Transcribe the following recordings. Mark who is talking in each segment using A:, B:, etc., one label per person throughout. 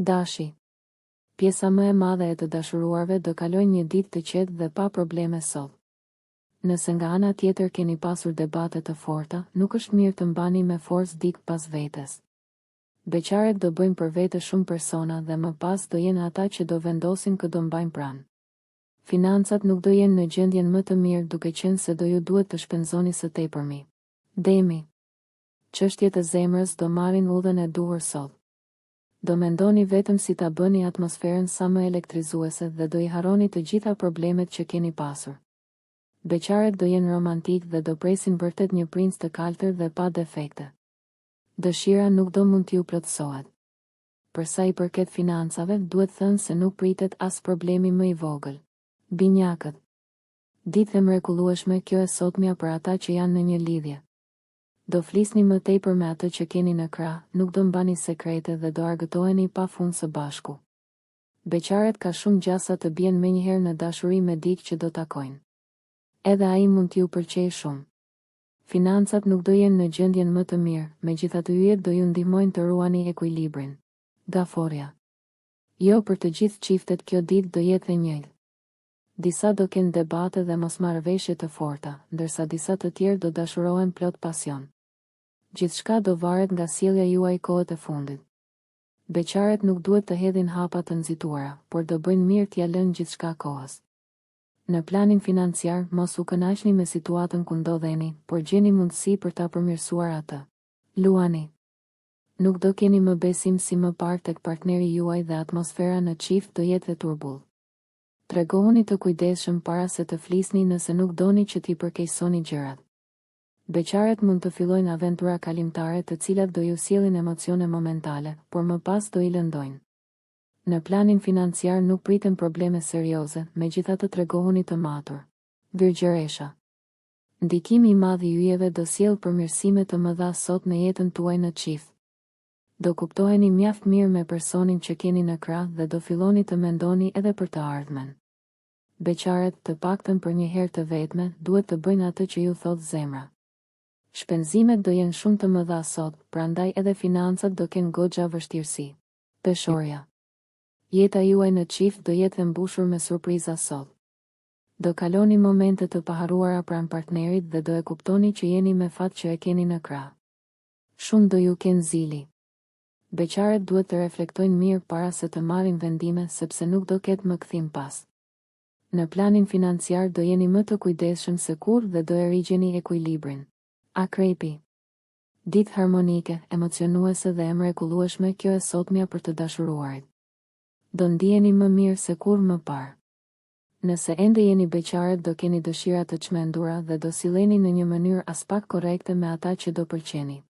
A: Dashi. Pjesa më e madhe e të dashuruarve do kalojnë një ditë të qetë dhe pa probleme sot. Nëse nga ana tjetër keni pasur debate të forta, nuk është mirë të mbani me forcë dik pas vetes. Beqaret do bëjnë për vete shumë persona dhe më pas do jenë ata që do vendosin kë do mbajnë pranë. Financat nuk do jenë në gjendjen më të mirë duke qenë se do ju duhet të shpenzoni së tepërmi. Demi. Çështjet e zemrës do marrin udhën e duhur sot. Do mendoni vetëm si ta bëni atmosferën sa më elektrizuese dhe do I harroni të gjitha problemet që keni pasur. Beqaret do jenë romantik dhe do presin vërtet një princ të kaltër dhe pa defekte. Dëshira nuk do mund t'ju plotësohet. Për sa I përket financave, duhet thënë se nuk pritet as problemi më I vogël. Binjakët. Ditë e mrekullueshme kjo e sotmja për ata që janë në një lidhje. Do flisni më tepër me atë që keni në krah, nuk do mbani sekrete dhe do argëtoheni pa fund së bashku. Beqaret ka shumë gjasa të bien menjëherë në dashuri me dikë që do takojnë. Edhe ai mund t'ju pëlqejë shumë. Financat nuk do jenë në gjendjen më të mirë, megjithatë yjet do ju ndihmojnë të ruani ekuilibrin. Gaforja. Jo për të gjithë çiftet kjo ditë do jetë e njëjtë. Disa do kenë debate dhe mosmarrëveshje të forta, ndërsa disa të tjerë do dashurohen plot pasion. Gjithçka do varet nga sjellja juaj kohët e fundit. Beqaret nuk duhet të hedhin hapa të nxituara, por do bëjnë mirë t'ia lënë gjithçka kohës. Në planin financiar, mos u kënaqni me situatën ku ndodheni, por gjeni mundësi për ta përmirësuar atë. Luani. Nuk do keni më besim si më parë tek partneri juaj dhe atmosfera në çift do jetë e turbull. Tregohuni të kujdesshëm para se të flisni nëse nuk doni që t'i përkeqësoni gjërat. Beqaret mund të fillojnë aventura kalimtare të cilat do ju sjellin emocione momentale, por më pas do I lëndojnë. Në planin financiar nuk priten probleme serioze, megjithatë tregohuni të matur. Virgjëresha. Ndikimi I madh I yjeve do sjellë përmirësime të mëdha sot në jetën tuaj në çift. Do kuptoheni mjaft mirë me personin që keni në krah dhe do filloni të mendoni edhe për të ardhmen. Beqaret, të paktën për një herë të vetme, duhet të bëjnë atë që ju thot zemra. Shpenzimet do jenë shumë të mëdha sot, prandaj edhe financat do kenë goxha vështirësi. Peshorja. Jeta juaj në çift do jetë e mbushur me surpriza sot. Do kaloni momente të paharruara pranë partnerit dhe do e kuptoni që jeni me fat që e keni në krah. Shumë do ju kenë zili. Beqaret duhet të reflektojnë mirë para se të marrin vendime sepse nuk do ketë më kthim pas. Në planin financiar do jeni më të kujdesshëm se kurrë dhe do e rigjeni ekuilibrin. Akrepi. Ditë harmonike, emocionuese dhe e mrekullueshme kjo e sotmja për të dashuruarit. Do ndiheni më mirë se kurrë më parë. Nëse ende jeni beqaret do keni dëshira të çmendura dhe do silleni në një mënyrë as pak korrekte me ata që do pëlqeni.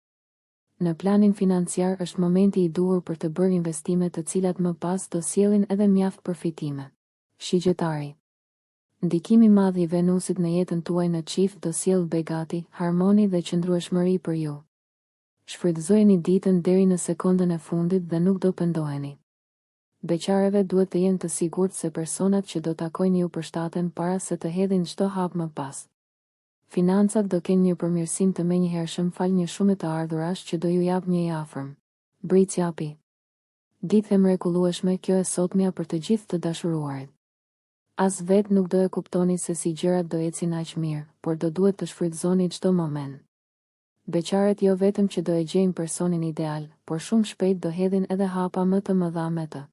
A: Në planin financiar është momenti I duhur për të bërë investime të cilat më pas do sjellin edhe mjaft përfitime. Shigjetari. Ndikimi I madh I Venusit në jetën tuaj në çift do sjellë begati, harmoni dhe qëndrueshmëri për ju. Shfrytëzojeni ditën deri në sekondën e fundit dhe nuk do pendoheni. Beqareve duhet të jenë të sigurt se personat që do takojnë ju përshtaten para se të hedhin çdo hap më pas. Financat do kenë një përmirësim të menjëhershëm fal një shumë të ardhurash që do ju jap një I afërm. Britsjapi. Ditë e mrekullueshme kjo e sotmja për të gjithë të dashuruarit. As vetë nuk do e kuptoni se si gjërat do ecin aq mirë, por do duhet të shfrytëzoni çdo moment. Beqaret jo vetëm që do e gjejnë personin ideal, por shumë shpejt do hedhin edhe hapa më të mëdha me të.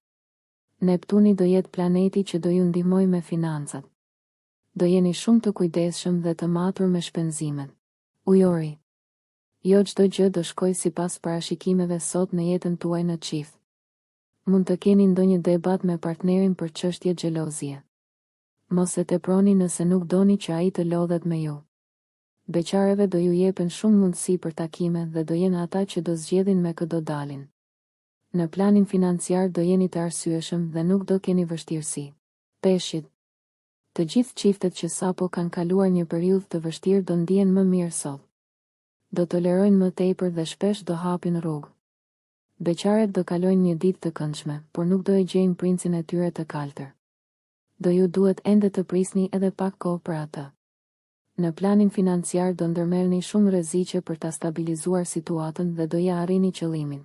A: Neptuni do jetë planeti që do ju ndihmojë me financat. Do jeni shumë të kujdesshëm dhe të matur me shpenzimet. Ujori. Jo çdo gjë do shkojë sipas parashikimeve sot në jetën tuaj në çift. Mund të keni ndonjë debat me partnerin për çështje xhelozie. Mos e teproni nëse nuk doni që ai të lodhet me ju. Beqareve do ju jepen shumë mundësi për takime dhe do jenë ata që do zgjedhin me kë do dalin. Në planin financiar do jeni të arsyeshëm dhe nuk do keni vështirësi. Peshqit. Të gjithë çiftet që sapo kanë kaluar një periudhë të vështirë do ndihen më mirë sot. Do tolerojnë më tepër dhe shpesh do hapin rrugë. Beqaret do kalojnë një ditë të këndshme, por nuk do e gjejnë princin e tyre të kaltër. Do ju duhet ende të prisni edhe pak kohë për atë. Në planin financiar do ndërmerrni shumë rreziqe për ta stabilizuar situatën dhe do ja arrini qëllimin.